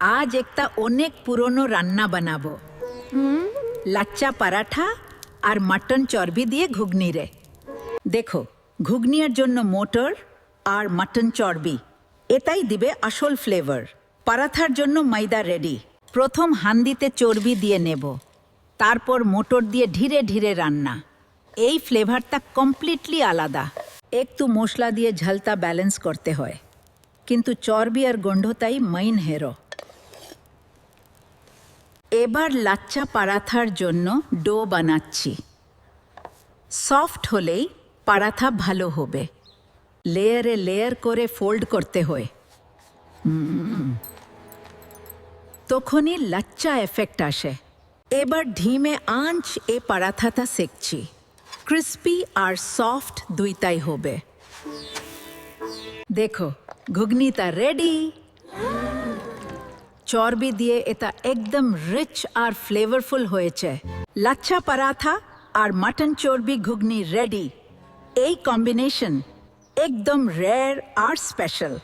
আজ একটা অনেক পুরনো রান্না বানাবো। লাচ্চা পরাঠা আর মটন চর্বি দিয়ে ঘুগনি রে। দেখো, ঘুগনির জন্য মোটর আর মটন চর্বি এটাই দিবে আসল ফ্লেভার। পরাঠার জন্য ময়দা রেডি। প্রথম হান্ডিতে চর্বি দিয়ে নেব, তারপর মোটর দিয়ে ধীরে ধীরে রান্না। এই ফ্লেভারটা কমপ্লিটলি আলাদা। একটু মশলা দিয়ে ঝালটা ব্যালেন্স করতে হয়, কিন্তু চর্বি আর গন্ধটাই মেইন হিরো। এবার লাচ্চা পরাঠার জন্য ডো বানাচ্ছি। সফট হলেই পরাঠা ভালো হবে। লেয়ারে লেয়ার করে ফোল্ড করতে হয়, তখনই লাচ্চা এফেক্ট আসে। এবার ধিমে আঁচ এ পরাঠাটা সেকছি। ক্রিস্পি আর সফট দুইটাই হবে। দেখো, ঘুগনিটা রেডি। চর্বি দিয়ে এটা একদম রিচ আর ফ্লেভারফুল হয়েছে। লাচ্চা পরাঠা আর মটন চর্বি ঘুগনি রেডি। এই কম্বিনেশন একদম রেয়ার আর স্পেশাল।